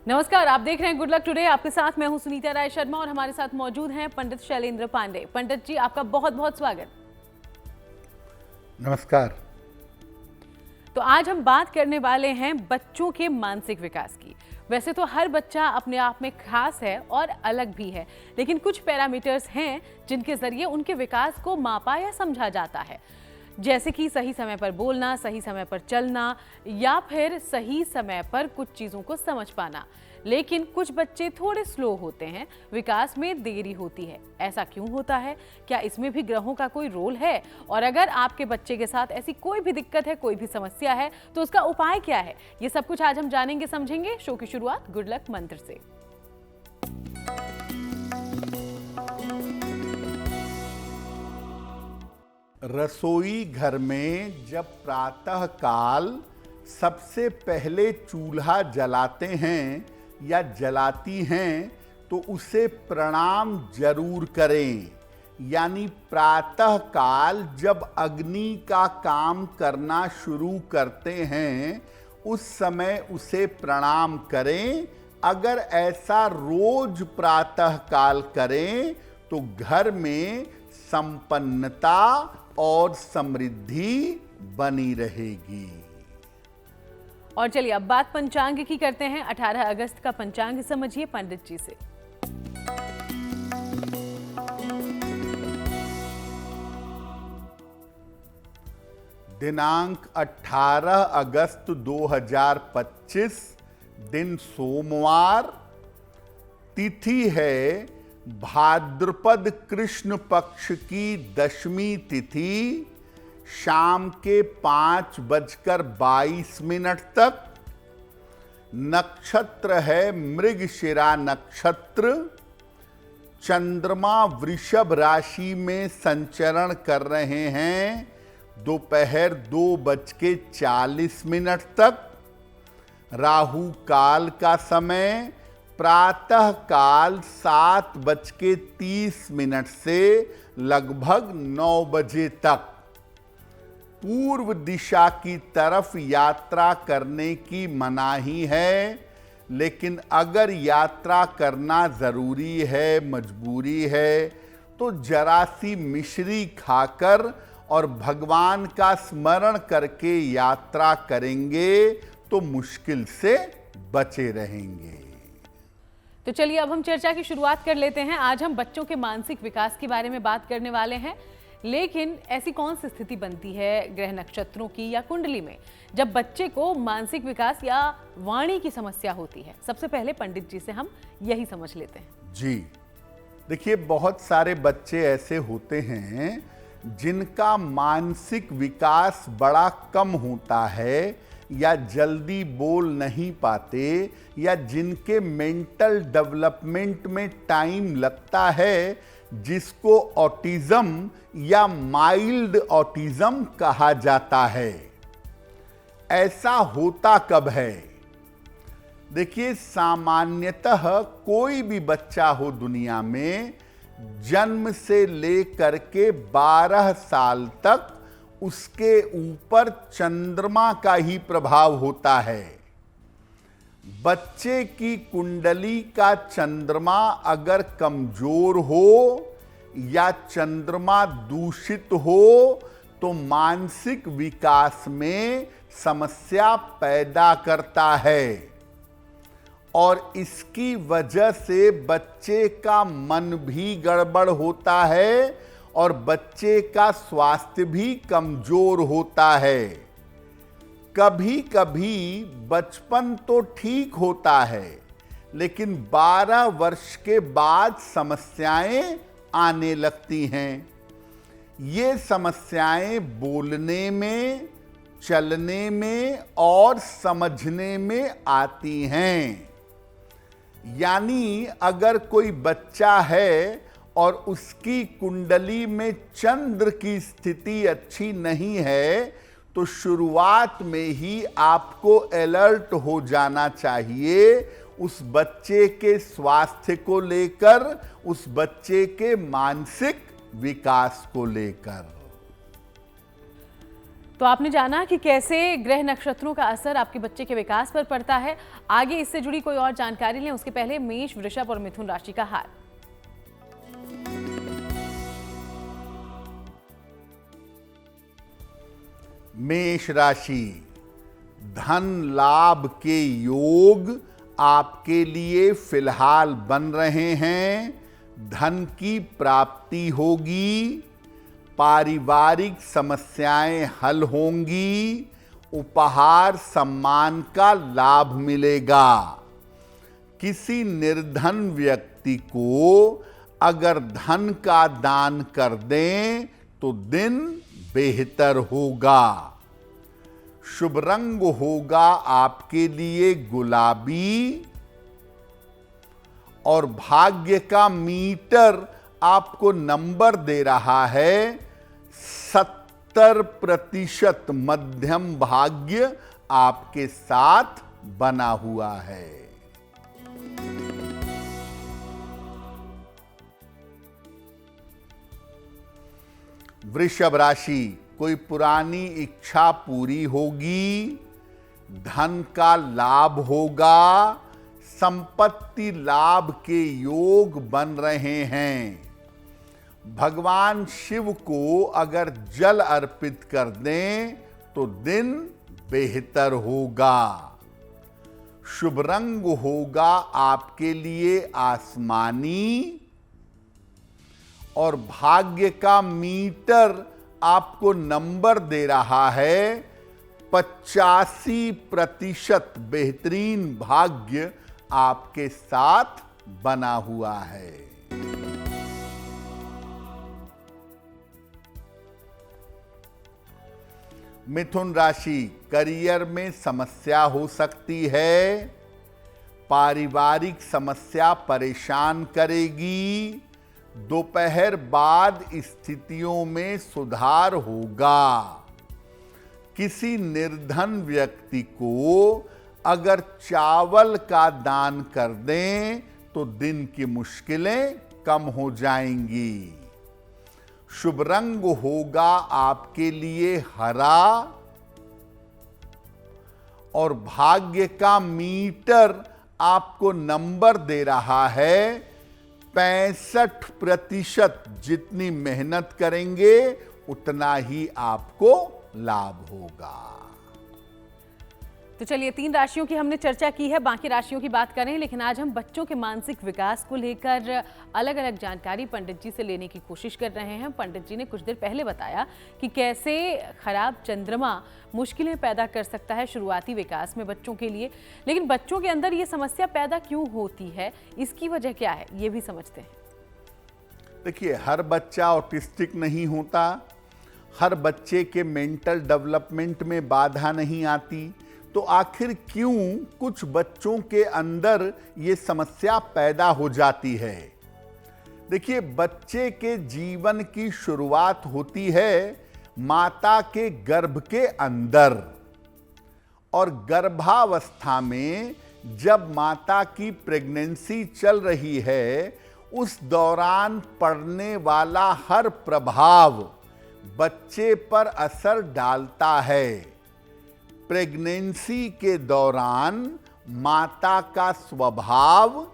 नमस्कार, आप देख रहे हैं गुड लक टुडे। आपके साथ मैं हूं सुनीता राय शर्मा और हमारे साथ मौजूद हैं पंडित शैलेंद्र पांडे। पंडित जी, आपका बहुत बहुत स्वागत। नमस्कार। तो आज हम बात करने वाले हैं बच्चों के मानसिक विकास की। वैसे तो हर बच्चा अपने आप में खास है और अलग भी है, लेकिन कुछ पैरामीटर्स हैं जिनके जरिए उनके विकास को मापा या समझा जाता है, जैसे कि सही समय पर बोलना, सही समय पर चलना या फिर सही समय पर कुछ चीज़ों को समझ पाना। लेकिन कुछ बच्चे थोड़े स्लो होते हैं, विकास में देरी होती है। ऐसा क्यों होता है? क्या इसमें भी ग्रहों का कोई रोल है? और अगर आपके बच्चे के साथ ऐसी कोई भी दिक्कत है, कोई भी समस्या है, तो उसका उपाय क्या है? ये सब कुछ आज हम जानेंगे, समझेंगे। शो की शुरुआत गुड लक मंत्र से। रसोई घर में जब प्रातः काल सबसे पहले चूल्हा जलाते हैं या जलाती हैं तो उसे प्रणाम जरूर करें। यानी प्रातः काल जब अग्नि का काम करना शुरू करते हैं उस समय उसे प्रणाम करें। अगर ऐसा रोज प्रातः काल करें तो घर में संपन्नता और समृद्धि बनी रहेगी। और चलिए अब बात पंचांग की करते हैं। 18 अगस्त का पंचांग समझिए पंडित जी से। दिनांक 18 अगस्त 2025, दिन सोमवार, तिथि है भाद्रपद कृष्ण पक्ष की दशमी तिथि, शाम के 5:22 तक। नक्षत्र है मृगशिरा नक्षत्र। चंद्रमा वृषभ राशि में संचरण कर रहे हैं दोपहर 2:40 तक। राहु काल का समय प्रातः काल 7:30 से लगभग 9 बजे तक। पूर्व दिशा की तरफ यात्रा करने की मनाही है, लेकिन अगर यात्रा करना जरूरी है, मजबूरी है, तो जरा सी मिश्री खाकर और भगवान का स्मरण करके यात्रा करेंगे तो मुश्किल से बचे रहेंगे। तो चलिए अब हम चर्चा की शुरुआत कर लेते हैं। आज हम बच्चों के मानसिक विकास के बारे में बात करने वाले हैं। लेकिन ऐसी कौन सी स्थिति बनती है ग्रह नक्षत्रों की या कुंडली में जब बच्चे को मानसिक विकास या वाणी की समस्या होती है? सबसे पहले पंडित जी से हम यही समझ लेते हैं। जी देखिए, बहुत सारे बच्चे ऐसे होते हैं जिनका मानसिक विकास बड़ा कम होता है या जल्दी बोल नहीं पाते या जिनके मेंटल डेवलपमेंट में टाइम लगता है, जिसको ऑटिज्म या माइल्ड ऑटिज्म कहा जाता है। ऐसा होता कब है? देखिए, सामान्यतः कोई भी बच्चा हो दुनिया में, जन्म से लेकर के 12 साल तक उसके ऊपर चंद्रमा का ही प्रभाव होता है। बच्चे की कुंडली का चंद्रमा अगर कमजोर हो या चंद्रमा दूषित हो तो मानसिक विकास में समस्या पैदा करता है और इसकी वजह से बच्चे का मन भी गड़बड़ होता है और बच्चे का स्वास्थ्य भी कमजोर होता है। कभी कभी बचपन तो ठीक होता है, लेकिन 12 वर्ष के बाद समस्याएं आने लगती हैं। ये समस्याएं बोलने में, चलने में और समझने में आती हैं। यानी अगर कोई बच्चा है और उसकी कुंडली में चंद्र की स्थिति अच्छी नहीं है तो शुरुआत में ही आपको अलर्ट हो जाना चाहिए उस बच्चे के स्वास्थ्य को लेकर, उस बच्चे के मानसिक विकास को लेकर। तो आपने जाना कि कैसे ग्रह नक्षत्रों का असर आपके बच्चे के विकास पर पड़ता है। आगे इससे जुड़ी कोई और जानकारी लें उसके पहले मेष, वृषभ और मिथुन राशि का हाल। मेष राशि, धन लाभ के योग आपके लिए फिलहाल बन रहे हैं। धन की प्राप्ति होगी, पारिवारिक समस्याएं हल होंगी, उपहार सम्मान का लाभ मिलेगा। किसी निर्धन व्यक्ति को अगर धन का दान कर दें तो दिन बेहतर होगा। शुभ रंग होगा आपके लिए गुलाबी और भाग्य का मीटर आपको नंबर दे रहा है 70% मध्यम भाग्य आपके साथ बना हुआ है। वृषभ राशि, कोई पुरानी इच्छा पूरी होगी, धन का लाभ होगा, संपत्ति लाभ के योग बन रहे हैं। भगवान शिव को अगर जल अर्पित कर दें तो दिन बेहतर होगा। शुभ रंग होगा आपके लिए आसमानी और भाग्य का मीटर आपको नंबर दे रहा है 85% बेहतरीन भाग्य आपके साथ बना हुआ है। मिथुन राशि, करियर में समस्या हो सकती है, पारिवारिक समस्या परेशान करेगी। दोपहर बाद स्थितियों में सुधार होगा। किसी निर्धन व्यक्ति को अगर चावल का दान कर दें तो दिन की मुश्किलें कम हो जाएंगी। शुभ रंग होगा आपके लिए हरा और भाग्य का मीटर आपको नंबर दे रहा है 65%। जितनी मेहनत करेंगे उतना ही आपको लाभ होगा। तो चलिए 3 राशियों की हमने चर्चा की है, बाकी राशियों की बात करें। लेकिन आज हम बच्चों के मानसिक विकास को लेकर अलग अलग जानकारी पंडित जी से लेने की कोशिश कर रहे हैं। पंडित जी ने कुछ देर पहले बताया कि कैसे खराब चंद्रमा मुश्किलें पैदा कर सकता है शुरुआती विकास में बच्चों के लिए। लेकिन बच्चों के अंदर ये समस्या पैदा क्यों होती है, इसकी वजह क्या है, ये भी समझते हैं। देखिए, हर बच्चा ऑटिस्टिक नहीं होता, हर बच्चे के मेंटल डेवलपमेंट में बाधा नहीं आती। तो आखिर क्यों कुछ बच्चों के अंदर ये समस्या पैदा हो जाती है? देखिए, बच्चे के जीवन की शुरुआत होती है माता के गर्भ के अंदर, और गर्भावस्था में जब माता की प्रेगनेंसी चल रही है उस दौरान पड़ने वाला हर प्रभाव बच्चे पर असर डालता है। प्रेगनेंसी के दौरान माता का स्वभाव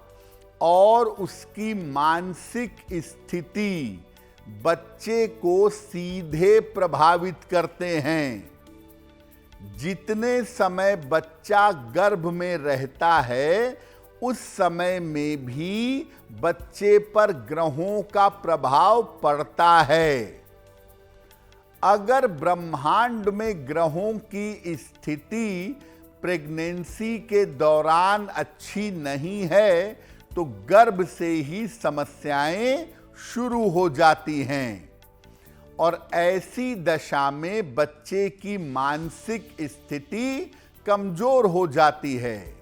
और उसकी मानसिक स्थिति बच्चे को सीधे प्रभावित करते हैं। जितने समय बच्चा गर्भ में रहता है उस समय में भी बच्चे पर ग्रहों का प्रभाव पड़ता है। अगर ब्रह्मांड में ग्रहों की स्थिति प्रेगनेंसी के दौरान अच्छी नहीं है तो गर्भ से ही समस्याएं शुरू हो जाती हैं, और ऐसी दशा में बच्चे की मानसिक स्थिति कमजोर हो जाती है।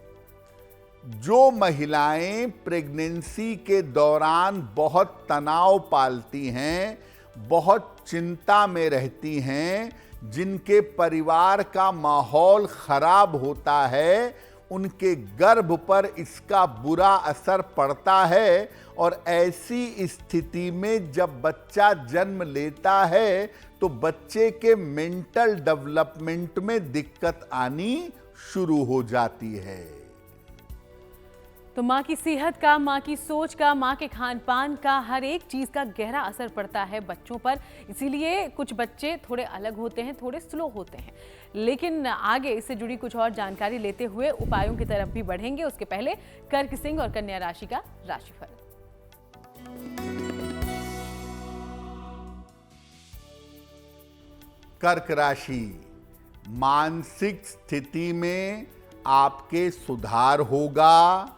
जो महिलाएं प्रेगनेंसी के दौरान बहुत तनाव पालती हैं, बहुत चिंता में रहती हैं, जिनके परिवार का माहौल खराब होता है, उनके गर्भ पर इसका बुरा असर पड़ता है और ऐसी स्थिति में जब बच्चा जन्म लेता है तो बच्चे के मेंटल डेवलपमेंट में दिक्कत आनी शुरू हो जाती है। तो माँ की सेहत का, माँ की सोच का, माँ के खान पान का, हर एक चीज़ का गहरा असर पड़ता है बच्चों पर। इसीलिए कुछ बच्चे थोड़े अलग होते हैं, थोड़े स्लो होते हैं। लेकिन आगे इससे जुड़ी कुछ और जानकारी लेते हुए उपायों की तरफ भी बढ़ेंगे। उसके पहले कर्क सिंह और कन्या राशि का राशिफल। कर्क राशि, मानसिक स्थिति में आपके सुधार होगा।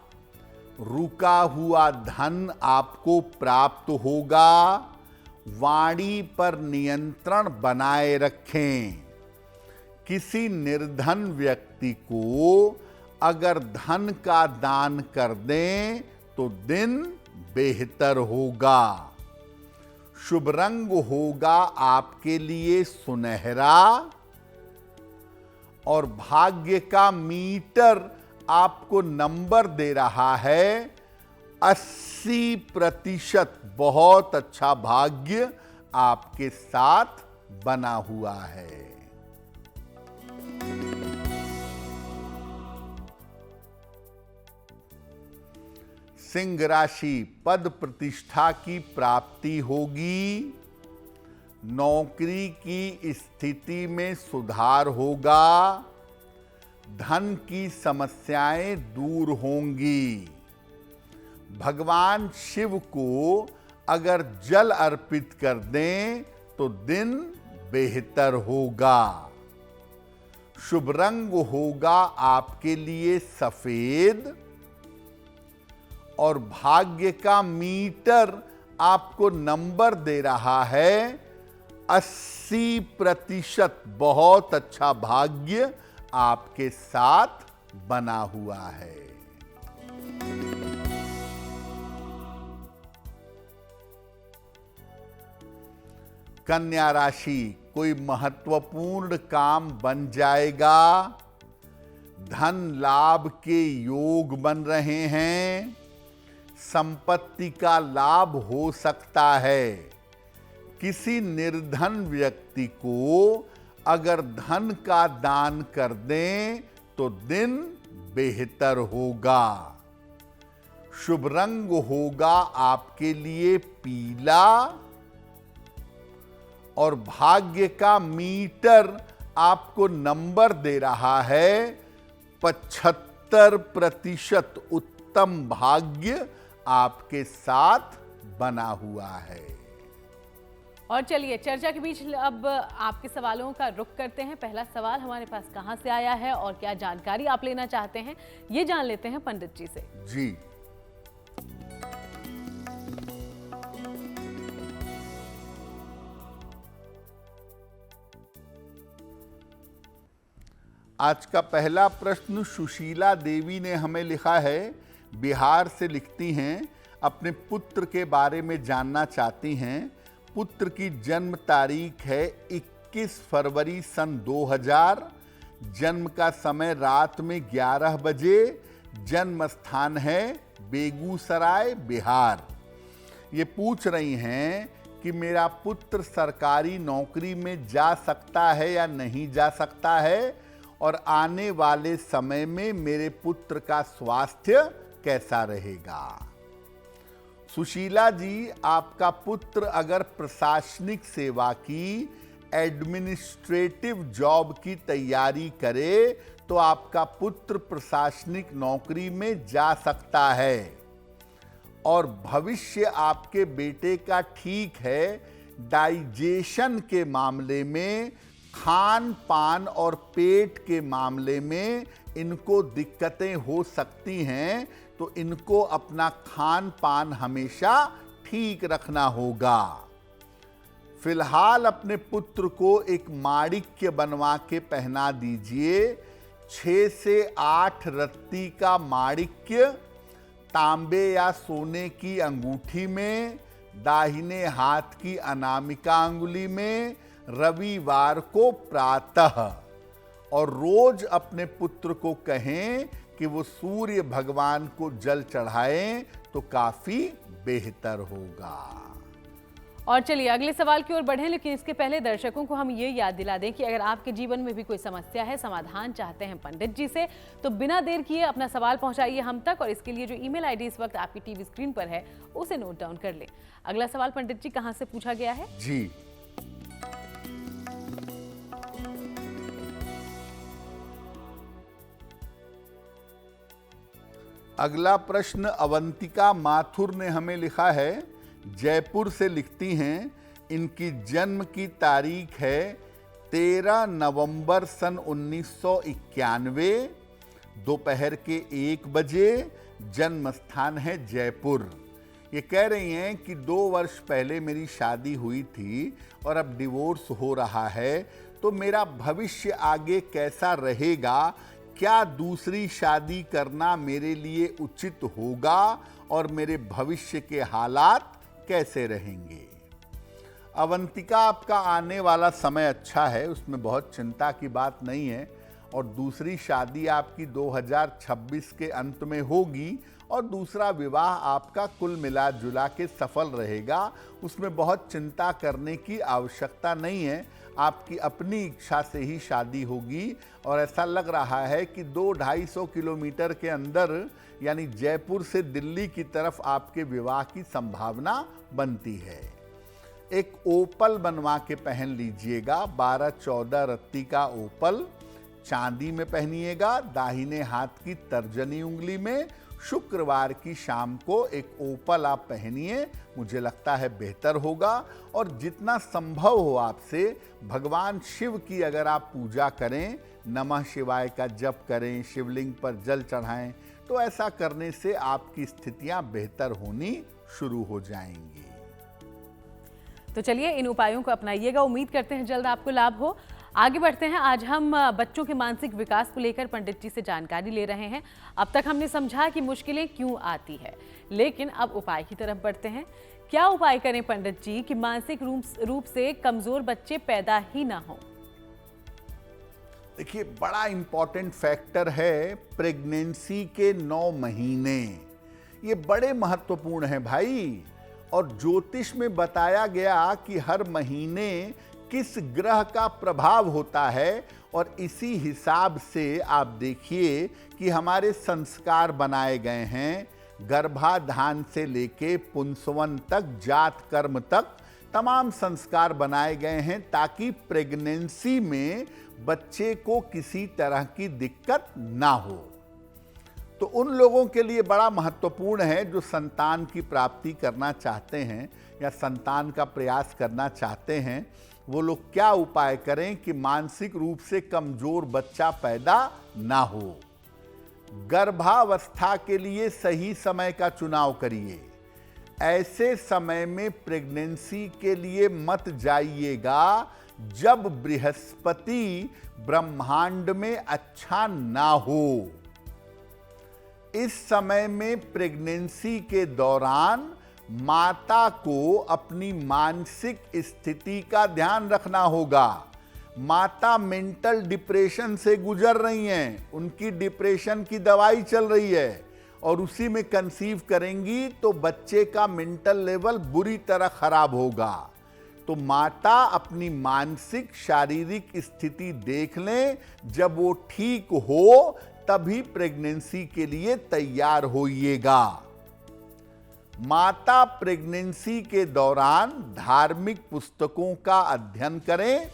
रुका हुआ धन आपको प्राप्त होगा। वाणी पर नियंत्रण बनाए रखें। किसी निर्धन व्यक्ति को अगर धन का दान कर दें तो दिन बेहतर होगा। शुभ रंग होगा आपके लिए सुनहरा और भाग्य का मीटर आपको नंबर दे रहा है 80%। बहुत अच्छा भाग्य आपके साथ बना हुआ है। सिंह राशि, पद प्रतिष्ठा की प्राप्ति होगी। नौकरी की स्थिति में सुधार होगा। धन की समस्याएं दूर होंगी। भगवान शिव को अगर जल अर्पित कर दें तो दिन बेहतर होगा। शुभ रंग होगा आपके लिए सफेद और भाग्य का मीटर आपको नंबर दे रहा है 80%। बहुत अच्छा भाग्य आपके साथ बना हुआ है। कन्या राशि, कोई महत्वपूर्ण काम बन जाएगा। धन लाभ के योग बन रहे हैं। संपत्ति का लाभ हो सकता है। किसी निर्धन व्यक्ति को अगर धन का दान कर दें तो दिन बेहतर होगा। शुभ रंग होगा आपके लिए पीला और भाग्य का मीटर आपको नंबर दे रहा है 75%। उत्तम भाग्य आपके साथ बना हुआ है। और चलिए चर्चा के बीच अब आपके सवालों का रुख करते हैं। पहला सवाल हमारे पास कहां से आया है और क्या जानकारी आप लेना चाहते हैं, ये जान लेते हैं पंडित जी से। जी, आज का पहला प्रश्न सुशीला देवी ने हमें लिखा है। बिहार से लिखती हैं, अपने पुत्र के बारे में जानना चाहती हैं। पुत्र की जन्म तारीख है 21 फरवरी सन 2000। जन्म का समय रात में 11 बजे। जन्म स्थान है बेगूसराय, बिहार। ये पूछ रही हैं कि मेरा पुत्र सरकारी नौकरी में जा सकता है या नहीं जा सकता है और आने वाले समय में मेरे पुत्र का स्वास्थ्य कैसा रहेगा। सुशीला जी, आपका पुत्र अगर प्रशासनिक सेवा की, एडमिनिस्ट्रेटिव जॉब की तैयारी करे तो आपका पुत्र प्रशासनिक नौकरी में जा सकता है और भविष्य आपके बेटे का ठीक है। डाइजेशन के मामले में, खान पान और पेट के मामले में इनको दिक्कतें हो सकती हैं, तो इनको अपना खान पान हमेशा ठीक रखना होगा। फिलहाल अपने पुत्र को एक माणिक्य बनवा के पहना दीजिए। 6 से 8 रत्ती का माणिक्य तांबे या सोने की अंगूठी में, दाहिने हाथ की अनामिका अंगुली में, रविवार को प्रातः। और रोज अपने पुत्र को कहें कि कि वो सूर्य भगवान को जल चढ़ाएं तो काफी बेहतर होगा। और चलिए अगले सवाल की ओर बढ़ें, लेकिन इसके पहले दर्शकों को हम ये याद दिला दें कि अगर आपके जीवन में भी कोई समस्या है, समाधान चाहते हैं पंडित जी से, तो बिना देर किए अपना सवाल पहुंचाइए हम तक। और इसके लिए जो ईमेल आईडी इस वक्त आपकी टीवी स्क्रीन पर है उसे नोट डाउन कर लें। अगला सवाल पंडित जी कहां से पूछा गया है? जी, अगला प्रश्न अवंतिका माथुर ने हमें लिखा है, जयपुर से लिखती हैं। इनकी जन्म की तारीख है 13 नवंबर सन 1991, दोपहर के 1 बजे। जन्म स्थान है जयपुर। ये कह रही हैं कि 2 वर्ष पहले मेरी शादी हुई थी और अब डिवोर्स हो रहा है, तो मेरा भविष्य आगे कैसा रहेगा? क्या दूसरी शादी करना मेरे लिए उचित होगा और मेरे भविष्य के हालात कैसे रहेंगे? अवंतिका, आपका आने वाला समय अच्छा है, उसमें बहुत चिंता की बात नहीं है। और दूसरी शादी आपकी 2026 के अंत में होगी और दूसरा विवाह आपका कुल मिला जुला के सफल रहेगा। उसमें बहुत चिंता करने की आवश्यकता नहीं है। आपकी अपनी इच्छा से ही शादी होगी और ऐसा लग रहा है कि 200-250 किलोमीटर के अंदर यानी जयपुर से दिल्ली की तरफ आपके विवाह की संभावना बनती है। एक ओपल बनवा के पहन लीजिएगा, 12-14 रत्ती का ओपल चांदी में पहनिएगा, दाहिने हाथ की तर्जनी उंगली में। शुक्रवार की शाम को एक ओपल आप पहनिए, मुझे लगता है बेहतर होगा। और जितना संभव हो आपसे भगवान शिव की अगर आप पूजा करें, नमः शिवाय का जप करें, शिवलिंग पर जल चढ़ाएं, तो ऐसा करने से आपकी स्थितियां बेहतर होनी शुरू हो जाएंगी। तो चलिए इन उपायों को अपनाइएगा, उम्मीद करते हैं जल्द आपको लाभ हो। आगे बढ़ते हैं। आज हम बच्चों के मानसिक विकास को लेकर पंडित जी से जानकारी ले रहे हैं। अब तक हमने समझा कि मुश्किलें क्यों आती है, लेकिन अब उपाय की तरफ बढ़ते हैं। क्या उपाय करें पंडित जी कि मानसिक रूप से कमजोर बच्चे पैदा ही ना हो? देखिए, बड़ा इंपॉर्टेंट फैक्टर है प्रेगनेंसी के 9 महीने। ये बड़े महत्वपूर्ण हैं भाई। और ज्योतिष में बताया गया कि हर महीने किस ग्रह का प्रभाव होता है और इसी हिसाब से आप देखिए कि हमारे संस्कार बनाए गए हैं। गर्भाधान से लेके पुंसवन तक, जात कर्म तक तमाम संस्कार बनाए गए हैं ताकि प्रेगनेंसी में बच्चे को किसी तरह की दिक्कत ना हो। तो उन लोगों के लिए बड़ा महत्वपूर्ण है जो संतान की प्राप्ति करना चाहते हैं या संतान का प्रयास करना चाहते हैं। वो लोग क्या उपाय करें कि मानसिक रूप से कमजोर बच्चा पैदा ना हो। गर्भावस्था के लिए सही समय का चुनाव करिए। ऐसे समय में प्रेगनेंसी के लिए मत जाइएगा जब बृहस्पति ब्रह्मांड में अच्छा ना हो। इस समय में प्रेगनेंसी के दौरान माता को अपनी मानसिक स्थिति का ध्यान रखना होगा। माता मेंटल डिप्रेशन से गुजर रही हैं, उनकी डिप्रेशन की दवाई चल रही है और उसी में कंसीव करेंगी तो बच्चे का मेंटल लेवल बुरी तरह खराब होगा। तो माता अपनी मानसिक शारीरिक स्थिति देख लें, जब वो ठीक हो तभी प्रेगनेंसी के लिए तैयार होइएगा। माता प्रेगनेंसी के दौरान धार्मिक पुस्तकों का अध्ययन करें,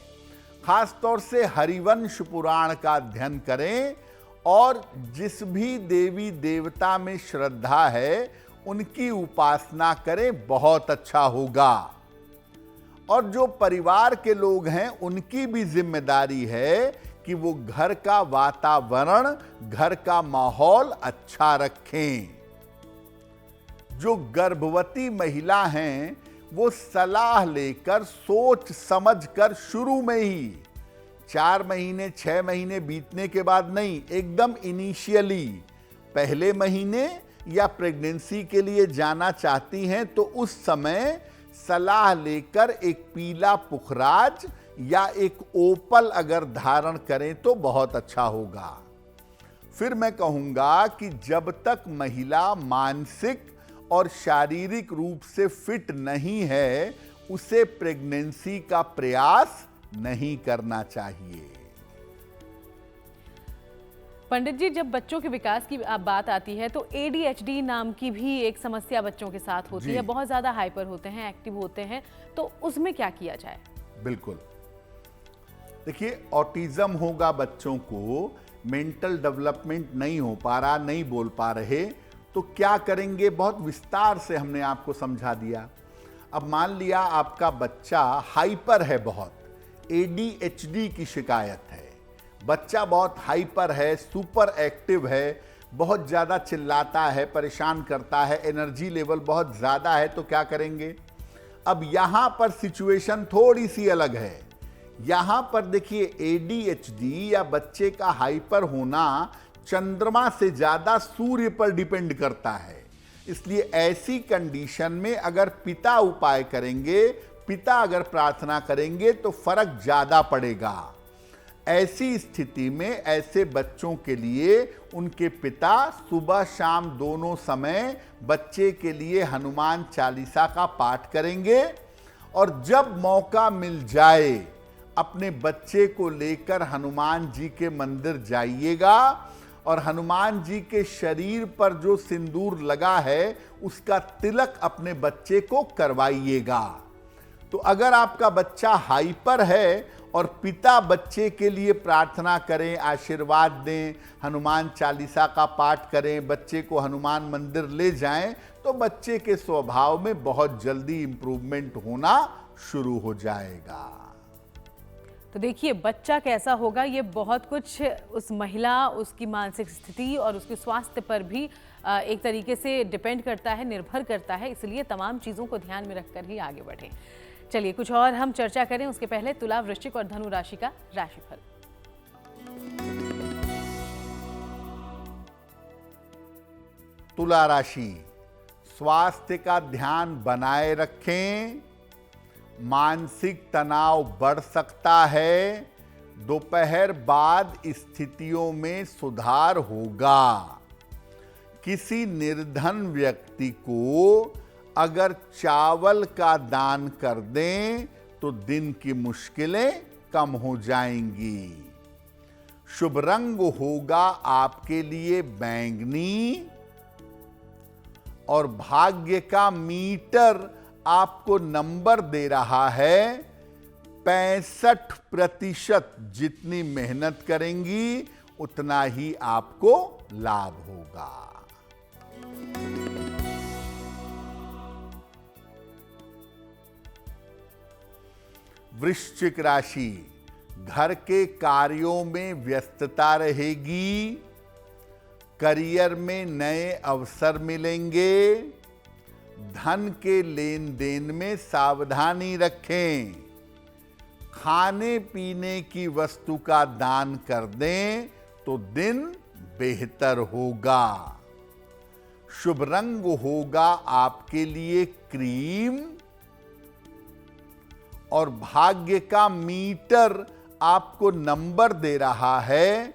खासतौर से हरिवंश पुराण का अध्ययन करें और जिस भी देवी देवता में श्रद्धा है उनकी उपासना करें, बहुत अच्छा होगा। और जो परिवार के लोग हैं उनकी भी जिम्मेदारी है कि वो घर का वातावरण, घर का माहौल अच्छा रखें। जो गर्भवती महिला हैं वो सलाह लेकर, सोच समझकर शुरू में ही 4 महीने 6 महीने बीतने के बाद नहीं, एकदम इनिशियली पहले महीने या प्रेगनेंसी के लिए जाना चाहती हैं तो उस समय सलाह लेकर एक पीला पुखराज या एक ओपल अगर धारण करें तो बहुत अच्छा होगा। फिर मैं कहूंगा कि जब तक महिला मानसिक और शारीरिक रूप से फिट नहीं है, उसे प्रेगनेंसी का प्रयास नहीं करना चाहिए। पंडित जी, जब बच्चों के विकास की बात आती है तो ADHD नाम की भी एक समस्या बच्चों के साथ होती है। बहुत ज्यादा हाइपर होते हैं, एक्टिव होते हैं, तो उसमें क्या किया जाए? बिल्कुल, देखिए, ऑटिज्म होगा बच्चों को, मेंटल डेवलपमेंट नहीं हो पा रहा, नहीं बोल पा रहे, तो क्या करेंगे? बहुत विस्तार से हमने आपको समझा दिया। अब मान लिया आपका बच्चा हाइपर है, बहुत ADHD की शिकायत है, बच्चा बहुत हाइपर है, सुपर एक्टिव है, बहुत ज़्यादा चिल्लाता है, परेशान करता है, एनर्जी लेवल बहुत ज़्यादा है, तो क्या करेंगे? अब यहाँ पर सिचुएशन थोड़ी सी अलग है। यहाँ पर देखिए, ADHD या बच्चे का हाइपर होना चंद्रमा से ज़्यादा सूर्य पर डिपेंड करता है। इसलिए ऐसी कंडीशन में अगर पिता उपाय करेंगे, पिता अगर प्रार्थना करेंगे, तो फर्क ज़्यादा पड़ेगा। ऐसी स्थिति में ऐसे बच्चों के लिए उनके पिता सुबह शाम दोनों समय बच्चे के लिए हनुमान चालीसा का पाठ करेंगे, और जब मौका मिल जाए अपने बच्चे को लेकर हनुमान जी के मंदिर जाइएगा और हनुमान जी के शरीर पर जो सिंदूर लगा है उसका तिलक अपने बच्चे को करवाइएगा। तो अगर आपका बच्चा हाइपर है और पिता बच्चे के लिए प्रार्थना करें, आशीर्वाद दें, हनुमान चालीसा का पाठ करें, बच्चे को हनुमान मंदिर ले जाएं, तो बच्चे के स्वभाव में बहुत जल्दी इंप्रूवमेंट होना शुरू हो जाएगा। तो देखिए, बच्चा कैसा होगा ये बहुत कुछ उस महिला, उसकी मानसिक स्थिति और उसके स्वास्थ्य पर भी एक तरीके से डिपेंड करता है, निर्भर करता है। इसलिए तमाम चीज़ों को ध्यान में रखकर ही आगे बढ़ें। चलिए कुछ और हम चर्चा करें, उसके पहले तुला, वृश्चिक और धनु राशि का राशिफल। तुला राशि, स्वास्थ्य का ध्यान बनाए रखें। मानसिक तनाव बढ़ सकता है। दोपहर बाद स्थितियों में सुधार होगा। किसी निर्धन व्यक्ति को अगर चावल का दान कर दें तो दिन की मुश्किलें कम हो जाएंगी। शुभ रंग होगा आपके लिए बैंगनी, और भाग्य का मीटर आपको नंबर दे रहा है 65%। जितनी मेहनत करेंगी उतना ही आपको लाभ होगा। वृश्चिक राशि, घर के कार्यों में व्यस्तता रहेगी। करियर में नए अवसर मिलेंगे। धन के लेन देन में सावधानी रखें। खाने पीने की वस्तु का दान कर दें तो दिन बेहतर होगा। शुभ रंग होगा आपके लिए क्रीम, और भाग्य का मीटर आपको नंबर दे रहा है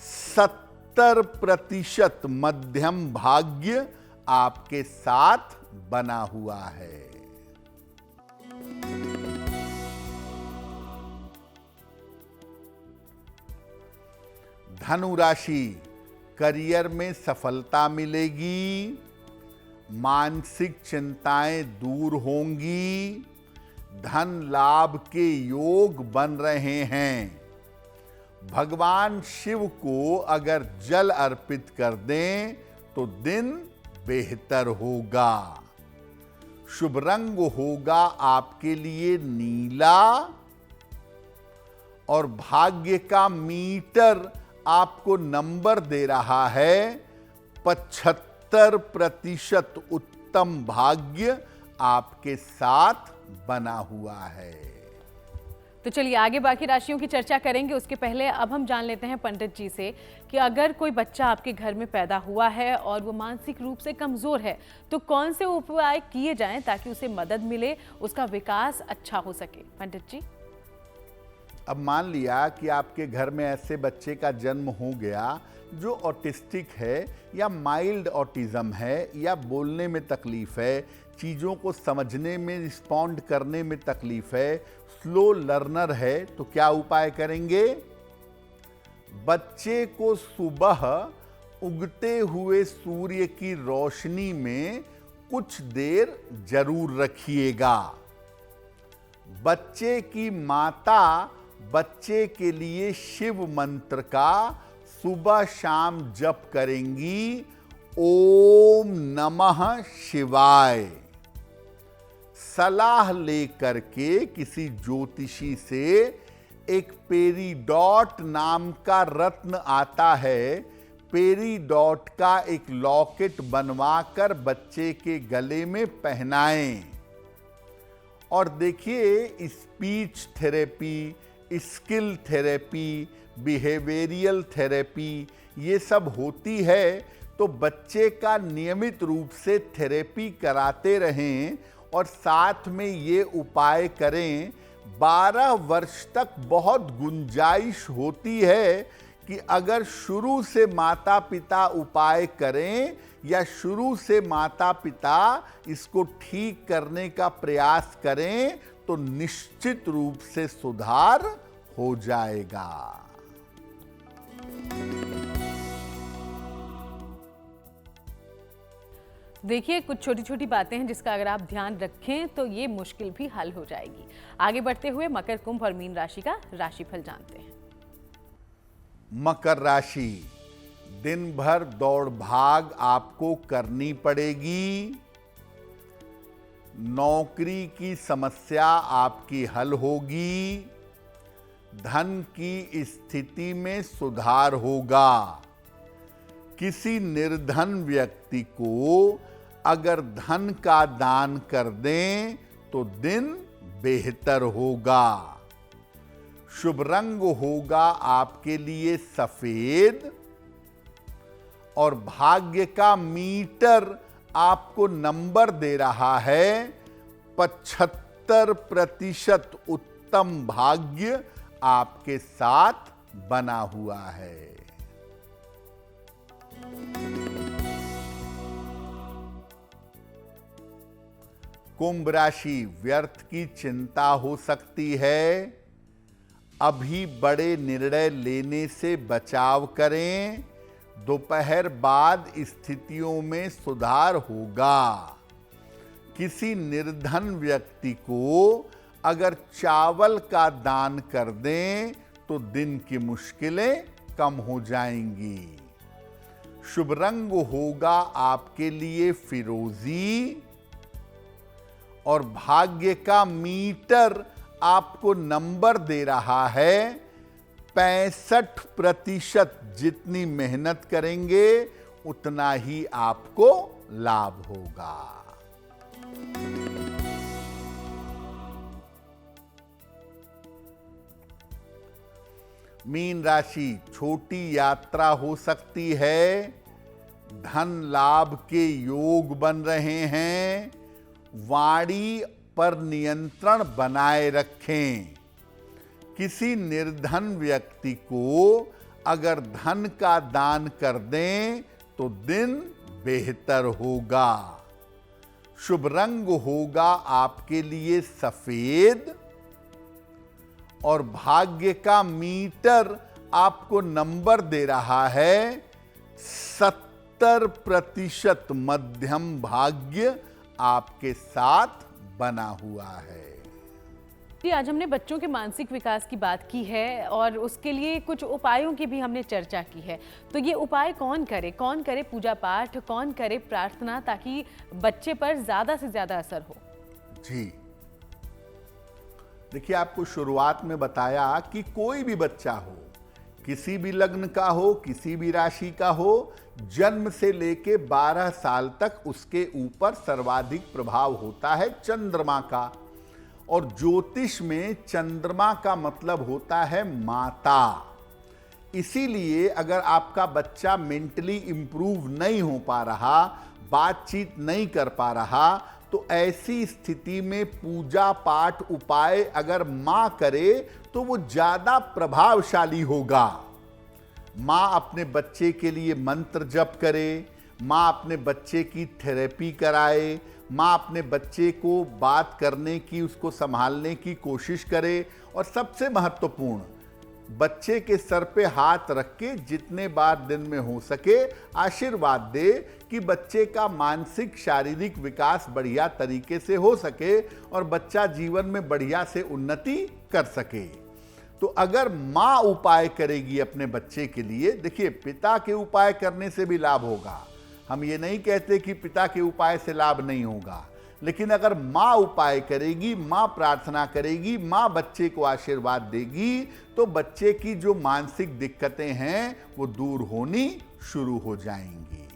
70%। मध्यम भाग्य आपके साथ बना हुआ है। धनु राशि, करियर में सफलता मिलेगी। मानसिक चिंताएं दूर होंगी। धन लाभ के योग बन रहे हैं। भगवान शिव को अगर जल अर्पित कर दें तो दिन बेहतर होगा। शुभ रंग होगा आपके लिए नीला, और भाग्य का मीटर आपको नंबर दे रहा है 75%। उत्तम भाग्य आपके साथ बना हुआ है। तो चलिए आगे बाकी राशियों की चर्चा करेंगे। उसके पहले अब हम जान लेते हैं पंडित जी से कि अगर कोई बच्चा आपके घर में पैदा हुआ है और वो मानसिक रूप से कमजोर है, तो कौन से उपाय किए जाएं ताकि उसे मदद मिले, उसका विकास अच्छा हो सके। पंडित जी। अब मान लिया कि आपके घर में ऐसे बच्चे का जन्म हो गया जो ऑटिस्टिक है या माइल्ड ऑटिज्म है या बोलने में तकलीफ है, चीज़ों को समझने में, रिस्पॉन्ड करने में तकलीफ है, स्लो लर्नर है, तो क्या उपाय करेंगे? बच्चे को सुबह उगते हुए सूर्य की रोशनी में कुछ देर जरूर रखिएगा। बच्चे की माता बच्चे के लिए शिव मंत्र का सुबह शाम जप करेंगी, ओम नमः शिवाय। सलाह लेकर के किसी ज्योतिषी से एक पेरीडॉट नाम का रत्न आता है, पेरीडॉट का एक लॉकेट बनवाकर बच्चे के गले में पहनाएं। और देखिए, speech therapy, skill therapy, behavioural therapy ये सब होती है, तो बच्चे का नियमित रूप से थेरेपी कराते रहें और साथ में ये उपाय करें। 12 वर्ष तक बहुत गुंजाइश होती है कि अगर शुरू से माता पिता उपाय करें या शुरू से माता पिता इसको ठीक करने का प्रयास करें तो निश्चित रूप से सुधार हो जाएगा। देखिए, कुछ छोटी छोटी बातें हैं जिसका अगर आप ध्यान रखें तो ये मुश्किल भी हल हो जाएगी। आगे बढ़ते हुए मकर, कुंभ और मीन राशि का राशिफल जानते हैं। मकर राशि, दिन भर दौड़ भाग आपको करनी पड़ेगी। नौकरी की समस्या आपकी हल होगी। धन की स्थिति में सुधार होगा। किसी निर्धन व्यक्ति को अगर धन का दान कर दें तो दिन बेहतर होगा। शुभ रंग होगा आपके लिए सफेद और भाग्य का मीटर आपको नंबर दे रहा है 75% उत्तम भाग्य आपके साथ बना हुआ है। कुंभ राशि, व्यर्थ की चिंता हो सकती है। अभी बड़े निर्णय लेने से बचाव करें। दोपहर बाद स्थितियों में सुधार होगा। किसी निर्धन व्यक्ति को अगर चावल का दान कर दें तो दिन की मुश्किलें कम हो जाएंगी। शुभ रंग होगा आपके लिए फिरोजी और भाग्य का मीटर आपको नंबर दे रहा है 65%। जितनी मेहनत करेंगे उतना ही आपको लाभ होगा। मीन राशि, छोटी यात्रा हो सकती है। धन लाभ के योग बन रहे हैं। वाणी पर नियंत्रण बनाए रखें। किसी निर्धन व्यक्ति को अगर धन का दान कर दें तो दिन बेहतर होगा। शुभ रंग होगा आपके लिए सफेद और भाग्य का मीटर आपको नंबर दे रहा है 70% मध्यम भाग्य आपके साथ बना हुआ है। जी, आज हमने बच्चों के मानसिक विकास की बात की है और उसके लिए कुछ उपायों की भी हमने चर्चा की है। तो ये उपाय कौन करे पूजा पाठ, कौन करे प्रार्थना, ताकि बच्चे पर ज्यादा से ज्यादा असर हो? जी देखिए, आपको शुरुआत में बताया कि कोई भी बच्चा हो, किसी भी लग्न का हो, किसी भी राशि का हो, जन्म से लेके 12 साल तक उसके ऊपर सर्वाधिक प्रभाव होता है चंद्रमा का। और ज्योतिष में चंद्रमा का मतलब होता है माता। इसीलिए अगर आपका बच्चा मेंटली इंप्रूव नहीं हो पा रहा, बातचीत नहीं कर पा रहा, तो तो ऐसी स्थिति में पूजा पाठ उपाय अगर मां करे तो वो ज्यादा प्रभावशाली होगा। मां अपने बच्चे के लिए मंत्र जप करे, मां अपने बच्चे की थेरेपी कराए, मां अपने बच्चे को बात करने की, उसको संभालने की कोशिश करे, और सबसे महत्वपूर्ण, बच्चे के सर पे हाथ रख के जितने बार दिन में हो सके आशीर्वाद दे कि बच्चे का मानसिक शारीरिक विकास बढ़िया तरीके से हो सके और बच्चा जीवन में बढ़िया से उन्नति कर सके। तो अगर मां उपाय करेगी अपने बच्चे के लिए, देखिए पिता के उपाय करने से भी लाभ होगा, हम ये नहीं कहते कि पिता के उपाय से लाभ नहीं होगा, लेकिन अगर मां उपाय करेगी, मां प्रार्थना करेगी, मां बच्चे को आशीर्वाद देगी, तो बच्चे की जो मानसिक दिक्कतें हैं वो दूर होनी शुरू हो जाएंगी।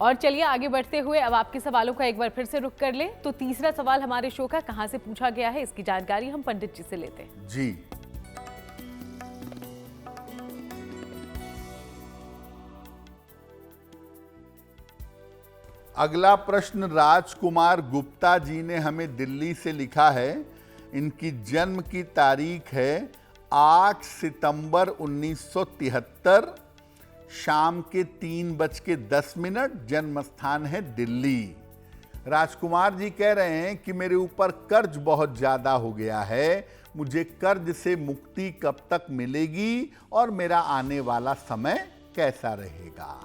और चलिए आगे बढ़ते हुए अब आपके सवालों का एक बार फिर से रुख कर लें। तो तीसरा सवाल हमारे शो का कहां से पूछा गया है, इसकी जानकारी हम पंडित जी से लेते हैं। जी, अगला प्रश्न राजकुमार गुप्ता जी ने हमें दिल्ली से लिखा है। इनकी जन्म की तारीख है 8 सितंबर 1973, शाम के 3:10, जन्म स्थान है दिल्ली। राजकुमार जी कह रहे हैं कि मेरे ऊपर कर्ज बहुत ज़्यादा हो गया है, मुझे कर्ज से मुक्ति कब तक मिलेगी और मेरा आने वाला समय कैसा रहेगा।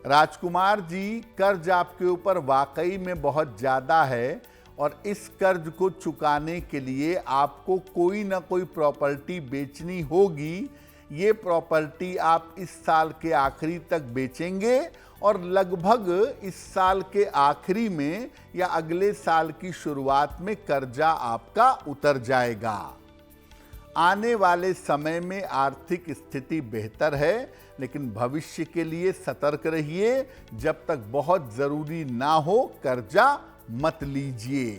राजकुमार जी, कर्ज आपके ऊपर वाकई में बहुत ज़्यादा है और इस कर्ज को चुकाने के लिए आपको कोई ना कोई प्रॉपर्टी बेचनी होगी। ये प्रॉपर्टी आप इस साल के आखिरी तक बेचेंगे और लगभग इस साल के आखिरी में या अगले साल की शुरुआत में कर्जा आपका उतर जाएगा। आने वाले समय में आर्थिक स्थिति बेहतर है, लेकिन भविष्य के लिए सतर्क रहिए। जब तक बहुत जरूरी ना हो कर्जा मत लीजिए।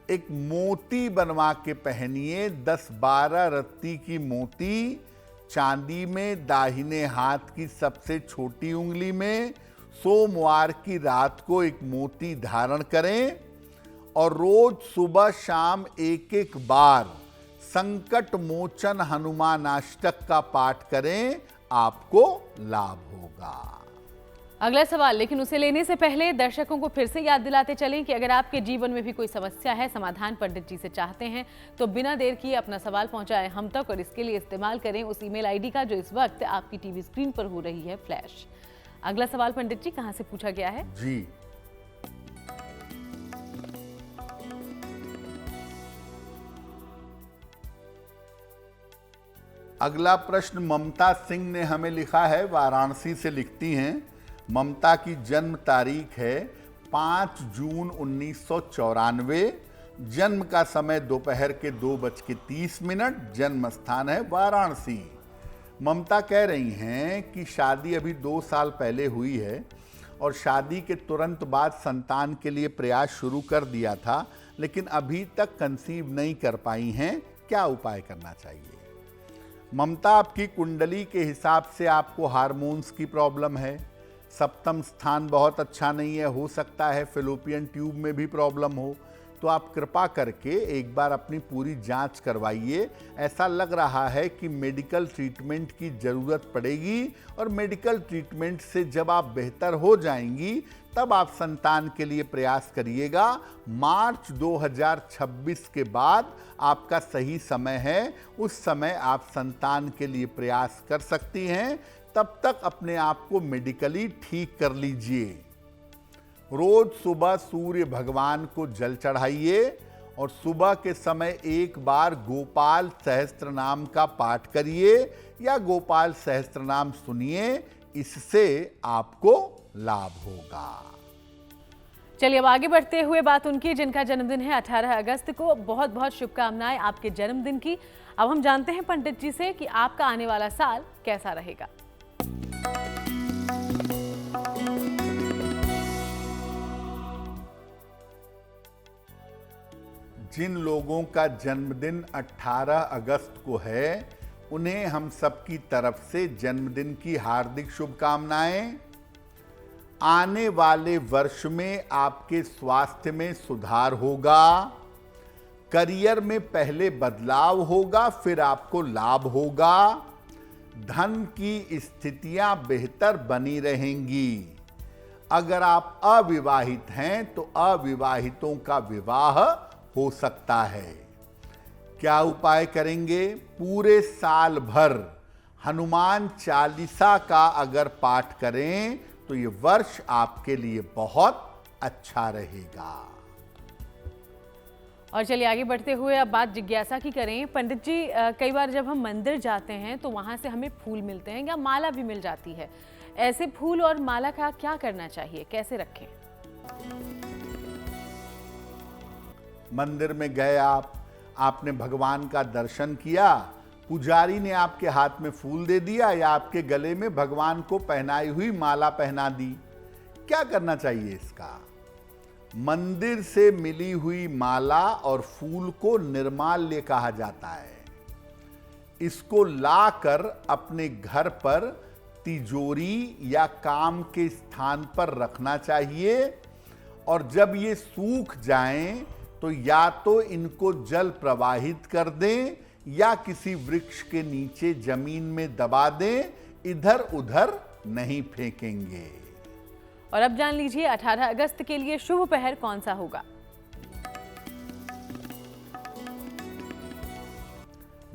एक मोती बनवा के पहनिए, 10-12 रत्ती की मोती, चांदी में, दाहिने हाथ की सबसे छोटी उंगली में। सोमवार की रात को एक मोती धारण करें और रोज सुबह शाम एक बार संकट मोचन हनुमानाष्टक का पाठ करें, आपको लाभ होगा। अगला सवाल, लेकिन उसे लेने से पहले दर्शकों को फिर से याद दिलाते चलें कि अगर आपके जीवन में भी कोई समस्या है, समाधान पंडित जी से चाहते हैं, तो बिना देर किए अपना सवाल पहुंचाएं हम तक, और इसके लिए इस्तेमाल करें उस ईमेल आईडी का जो इस वक्त आपकी टीवी स्क्रीन पर हो रही है फ्लैश। अगला सवाल पंडित जी कहां से पूछा गया है? जी, अगला प्रश्न ममता सिंह ने हमें लिखा है, वाराणसी से लिखती हैं। ममता की जन्म तारीख है 5 जून 1994, जन्म का समय दोपहर के 2:30, जन्म स्थान है वाराणसी। ममता कह रही हैं कि शादी अभी 2 साल पहले हुई है और शादी के तुरंत बाद संतान के लिए प्रयास शुरू कर दिया था, लेकिन अभी तक कंसीव नहीं कर पाई हैं। क्या उपाय करना चाहिए? ममता, आपकी कुंडली के हिसाब से आपको हार्मोन्स की प्रॉब्लम है, सप्तम स्थान बहुत अच्छा नहीं है, हो सकता है फैलोपियन ट्यूब में भी प्रॉब्लम हो। तो आप कृपा करके एक बार अपनी पूरी जांच करवाइए। ऐसा लग रहा है कि मेडिकल ट्रीटमेंट की ज़रूरत पड़ेगी और मेडिकल ट्रीटमेंट से जब आप बेहतर हो जाएंगी तब आप संतान के लिए प्रयास करिएगा। मार्च 2026 के बाद आपका सही समय है, उस समय आप संतान के लिए प्रयास कर सकती हैं। तब तक अपने आप को मेडिकली ठीक कर लीजिए। रोज सुबह सूर्य भगवान को जल चढ़ाइए और सुबह के समय एक बार गोपाल सहस्त्र नाम का पाठ करिए या गोपाल सहस्त्र नाम सुनिए, इससे आपको लाभ होगा। चलिए अब आगे बढ़ते हुए बात उनकी जिनका जन्मदिन है 18 अगस्त को। बहुत बहुत शुभकामनाएं आपके जन्मदिन की। अब हम जानते हैं पंडित जी से कि आपका आने वाला साल कैसा रहेगा। जिन लोगों का जन्मदिन 18 अगस्त को है, उन्हें हम सबकी तरफ से जन्मदिन की हार्दिक शुभकामनाएं। आने वाले वर्ष में आपके स्वास्थ्य में सुधार होगा, करियर में पहले बदलाव होगा, फिर आपको लाभ होगा, धन की स्थितियां बेहतर बनी रहेंगी। अगर आप अविवाहित हैं तो अविवाहितों का विवाह हो सकता है। क्या उपाय करेंगे? पूरे साल भर हनुमान चालीसा का अगर पाठ करें तो ये वर्ष आपके लिए बहुत अच्छा रहेगा। और चलिए आगे बढ़ते हुए अब बात जिज्ञासा की करें। पंडित जी, कई बार जब हम मंदिर जाते हैं तो वहां से हमें फूल मिलते हैं या माला भी मिल जाती है। ऐसे फूल और माला का क्या करना चाहिए, कैसे रखें? मंदिर में गए आपने भगवान का दर्शन किया, पुजारी ने आपके हाथ में फूल दे दिया या आपके गले में भगवान को पहनाई हुई माला पहना दी। क्या करना चाहिए इसका? मंदिर से मिली हुई माला और फूल को निर्माल्य कहा जाता है। इसको लाकर अपने घर पर तिजोरी या काम के स्थान पर रखना चाहिए और जब ये सूख जाएं तो या तो इनको जल प्रवाहित कर दें या किसी वृक्ष के नीचे जमीन में दबा दें, इधर उधर नहीं फेंकेंगे। और अब जान लीजिए 18 अगस्त के लिए शुभ पहर कौन सा होगा।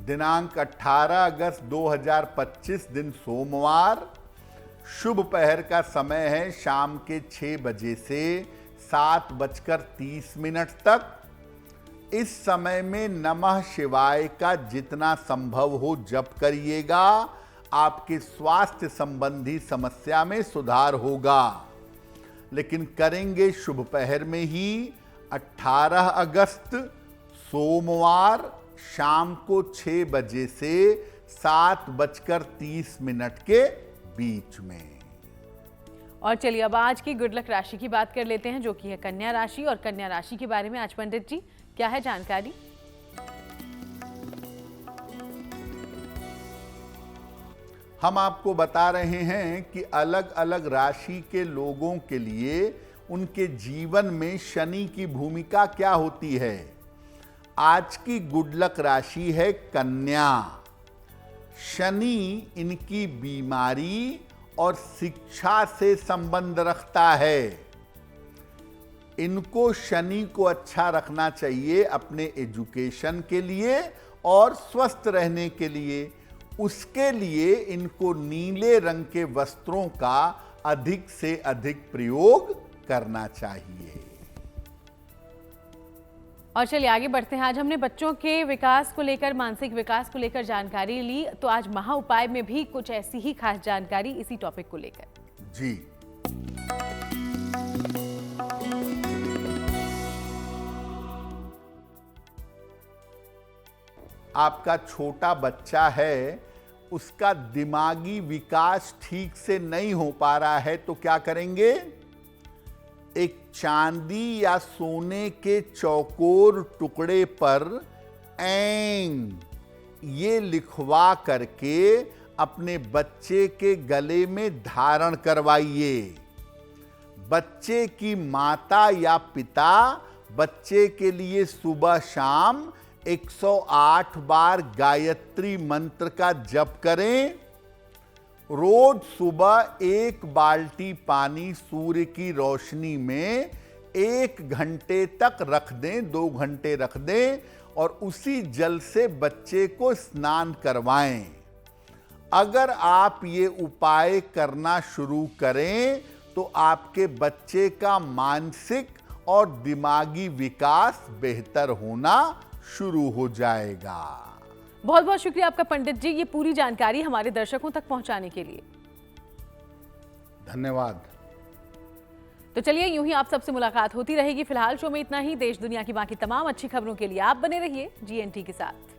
दिनांक 18 अगस्त 2025 दिन सोमवार। शुभ पहर का समय है शाम के 6 बजे से 7:30 तक। इस समय में नमः शिवाय का जितना संभव हो जप करिएगा, आपके स्वास्थ्य संबंधी समस्या में सुधार होगा। लेकिन करेंगे शुभ पहर में ही 18 अगस्त सोमवार शाम को 6 बजे से 7:30 के बीच में। और चलिए अब आज की गुड लक राशि की बात कर लेते हैं, जो कि है कन्या राशि। और कन्या राशि के बारे में आज पंडित जी क्या है जानकारी? हम आपको बता रहे हैं कि अलग अलग राशि के लोगों के लिए उनके जीवन में शनि की भूमिका क्या होती है। आज की गुड लक राशि है कन्या। शनि इनकी बीमारी और शिक्षा से संबंध रखता है। इनको शनि को अच्छा रखना चाहिए अपने एजुकेशन के लिए और स्वस्थ रहने के लिए। उसके लिए इनको नीले रंग के वस्त्रों का अधिक से अधिक प्रयोग करना चाहिए। और चलिए आगे बढ़ते हैं। आज हमने बच्चों के विकास को लेकर, मानसिक विकास को लेकर जानकारी ली, तो आज महा उपाय में भी कुछ ऐसी ही खास जानकारी इसी टॉपिक को लेकर। जी, आपका छोटा बच्चा है, उसका दिमागी विकास ठीक से नहीं हो पा रहा है तो क्या करेंगे? एक चांदी या सोने के चौकोर टुकड़े पर एंग ये लिखवा करके अपने बच्चे के गले में धारण करवाइए। बच्चे की माता या पिता बच्चे के लिए सुबह शाम 108 बार गायत्री मंत्र का जप करें। रोज सुबह 1 बाल्टी पानी सूर्य की रोशनी में 1 घंटे तक रख दें, 2 घंटे रख दें और उसी जल से बच्चे को स्नान करवाएं। अगर आप ये उपाय करना शुरू करें तो आपके बच्चे का मानसिक और दिमागी विकास बेहतर होना शुरू हो जाएगा। बहुत बहुत शुक्रिया आपका पंडित जी, ये पूरी जानकारी हमारे दर्शकों तक पहुंचाने के लिए। धन्यवाद। तो चलिए यूं ही आप सबसे मुलाकात होती रहेगी। फिलहाल शो में इतना ही। देश दुनिया की बाकी तमाम अच्छी खबरों के लिए आप बने रहिए GNT के साथ।